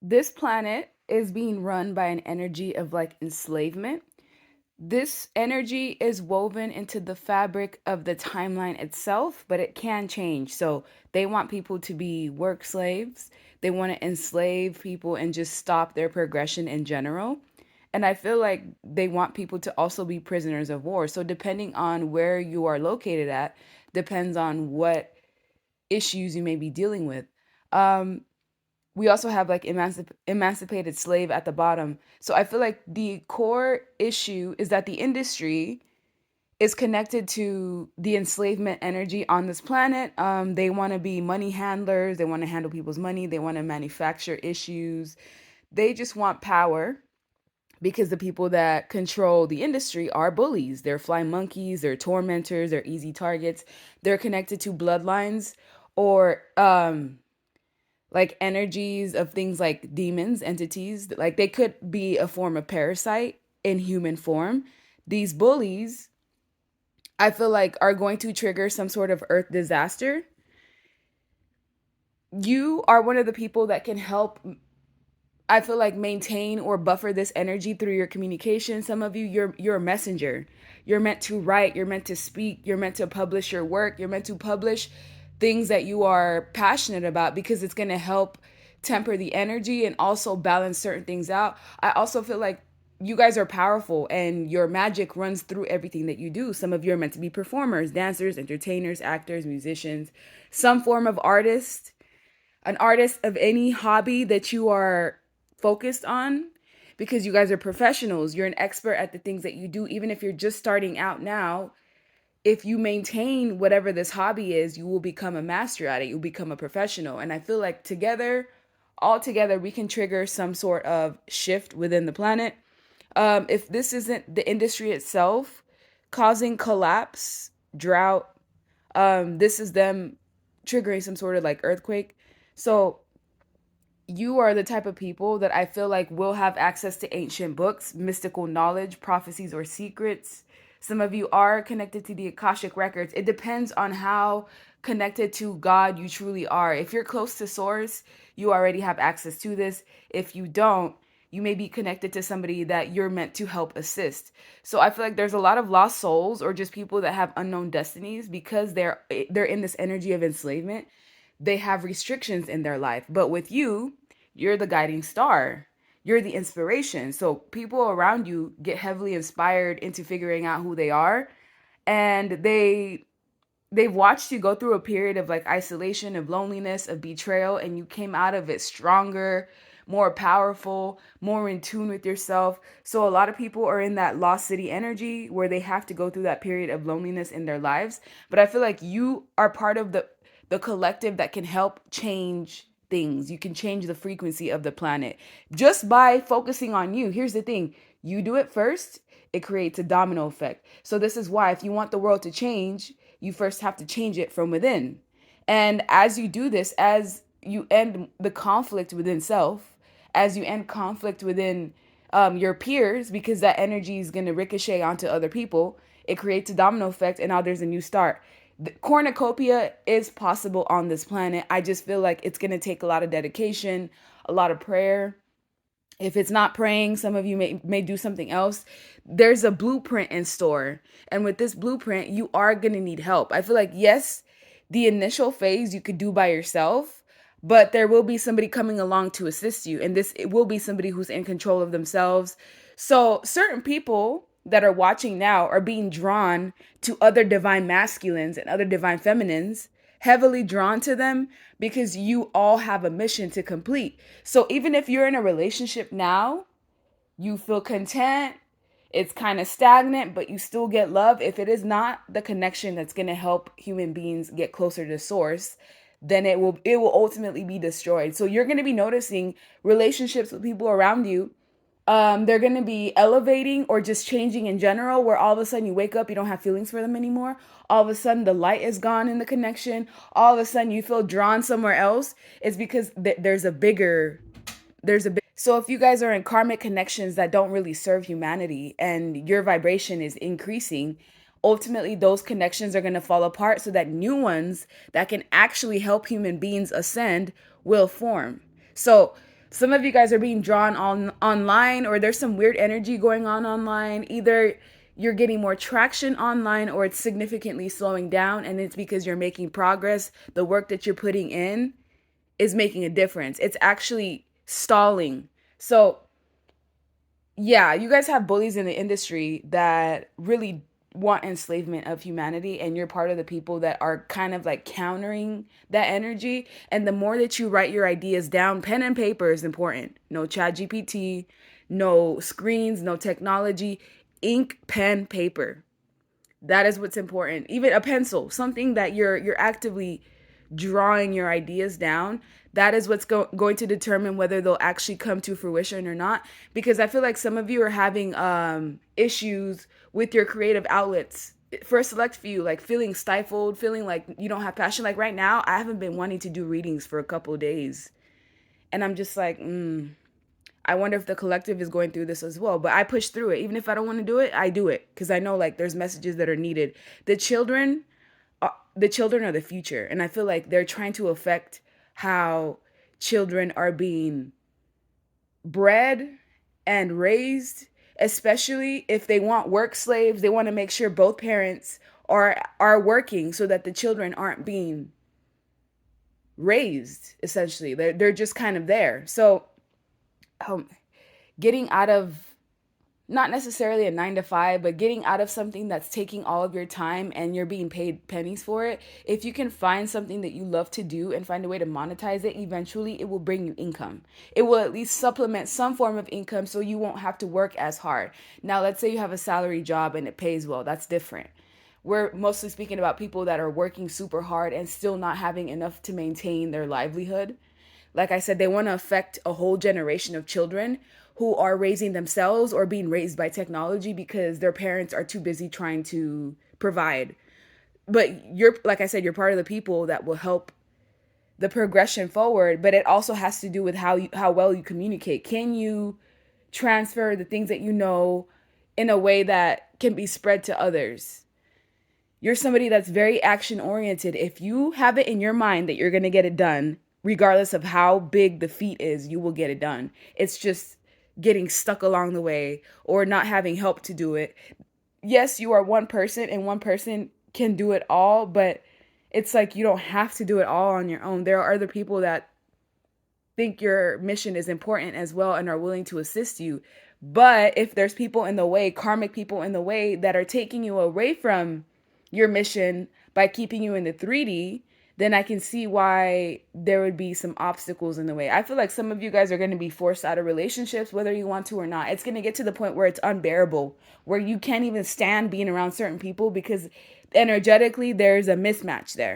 This planet is being run by an energy of like enslavement. This energy is woven into the fabric of the timeline itself, but it can change. So they want people to be work slaves. They want to enslave people and just stop their progression in general. And I feel like they want people to also be prisoners of war. So depending on where you are located at, depends on what issues you may be dealing with. Um, we also have like emancipated slave at the bottom. So I feel like the core issue is that the industry is connected to the enslavement energy on this planet. They want to be money handlers. They want to handle people's money. They want to manufacture issues. They just want power because the people that control the industry are bullies. They're flying monkeys. They're tormentors. They're easy targets. They're connected to bloodlines or like energies of things like demons, entities, like they could be a form of parasite in human form. These bullies, I feel like, are going to trigger some sort of earth disaster. You are one of the people that can help, I feel like, maintain or buffer this energy through your communication. Some of you, you're a messenger. You're meant to write, you're meant to speak, you're meant to publish your work, you're meant to publish things that you are passionate about because it's going to help temper the energy and also balance certain things out. I also feel like you guys are powerful and your magic runs through everything that you do. Some of you are meant to be performers, dancers, entertainers, actors, musicians, some form of artist, an artist of any hobby that you are focused on, because you guys are professionals. You're an expert at the things that you do. Even if you're just starting out now, if you maintain whatever this hobby is, you will become a master at it. You'll become a professional. And I feel like together, all together, we can trigger some sort of shift within the planet. If this isn't the industry itself causing collapse, drought, this is them triggering some sort of like earthquake. So you are the type of people that I feel like will have access to ancient books, mystical knowledge, prophecies, or secrets. Some of you are connected to the Akashic records. It depends on how connected to God you truly are. If you're close to Source, you already have access to this. If you don't, you may be connected to somebody that you're meant to help assist. So I feel like there's a lot of lost souls or just people that have unknown destinies because they're in this energy of enslavement. They have restrictions in their life. But with you, you're the guiding star. You're the inspiration. So people around you get heavily inspired into figuring out who they are, and they've watched you go through a period of like isolation, of loneliness, of betrayal, and you came out of it stronger, more powerful, more in tune with yourself. So a lot of people are in that lost city energy where they have to go through that period of loneliness in their lives. But I feel like you are part of the collective that can help change things. You can change the frequency of the planet just by focusing on you. Here's the thing. You do it first, it creates a domino effect. So this is why if you want the world to change, you first have to change it from within. And as you do this, as you end the conflict within self, as you end conflict within your peers, because that energy is going to ricochet onto other people, it creates a domino effect, and now there's a new start. The cornucopia is possible on this planet. I just feel like it's going to take a lot of dedication, a lot of prayer. If it's not praying, some of you may do something else. There's a blueprint in store, and with this blueprint you are going to need help. I feel like, yes, the initial phase you could do by yourself, but there will be somebody coming along to assist you, and this it will be somebody who's in control of themselves. So certain people that are watching now are being drawn to other divine masculines and other divine feminines, heavily drawn to them because you all have a mission to complete. So even if you're in a relationship now, you feel content, it's kind of stagnant, but you still get love. If it is not the connection that's going to help human beings get closer to source, then it will ultimately be destroyed. So you're going to be noticing relationships with people around you, they're going to be elevating or just changing in general, where all of a sudden you wake up, you don't have feelings for them anymore. All of a sudden the light is gone in the connection. All of a sudden you feel drawn somewhere else. It's because so if you guys are in karmic connections that don't really serve humanity and your vibration is increasing, ultimately those connections are going to fall apart so that new ones that can actually help human beings ascend will form. So Some of you guys are being drawn on online, or there's some weird energy going on online. Either you're getting more traction online or it's significantly slowing down, and it's because you're making progress. The work that you're putting in is making a difference. It's actually stalling. So, yeah, you guys have bullies in the industry that really want enslavement of humanity, and you're part of the people that are kind of like countering that energy. And the more that you write your ideas down, pen and paper is important. No chat GPT, no screens, no technology, ink, pen, paper. That is what's important. Even a pencil, something that you're actively drawing your ideas down. That is what's going to determine whether they'll actually come to fruition or not. Because I feel like some of you are having issues with your creative outlets. For a select few, like feeling stifled, feeling like you don't have passion. Like right now, I haven't been wanting to do readings for a couple of days, and I'm just like, I wonder if the collective is going through this as well. But I push through it. Even if I don't want to do it, I do it because I know like there's messages that are needed. The children are the future, and I feel like they're trying to affect how children are being bred and raised, especially if they want work slaves. They want to make sure both parents are working so that the children aren't being raised. Essentially, they're just kind of there. So um, getting out of, not necessarily a 9 to 5, but getting out of something that's taking all of your time and you're being paid pennies for it. If you can find something that you love to do and find a way to monetize it, eventually it will bring you income. It will at least supplement some form of income so you won't have to work as hard. Now, let's say you have a salary job and it pays well. That's different. We're mostly speaking about people that are working super hard and still not having enough to maintain their livelihood. Like I said, they want to affect a whole generation of children who are raising themselves or being raised by technology because their parents are too busy trying to provide. But you're, like I said, you're part of the people that will help the progression forward, but it also has to do with how well you communicate. Can you transfer the things that you know in a way that can be spread to others? You're somebody that's very action oriented. If you have it in your mind that you're going to get it done, regardless of how big the feat is, you will get it done. It's just getting stuck along the way or not having help to do it. Yes, you are one person and one person can do it all, but it's like you don't have to do it all on your own. There are other people that think your mission is important as well and are willing to assist you. But if there's people in the way, karmic people in the way that are taking you away from your mission by keeping you in the 3D, then I can see why there would be some obstacles in the way. I feel like some of you guys are going to be forced out of relationships, whether you want to or not. It's going to get to the point where it's unbearable, where you can't even stand being around certain people because energetically there's a mismatch there.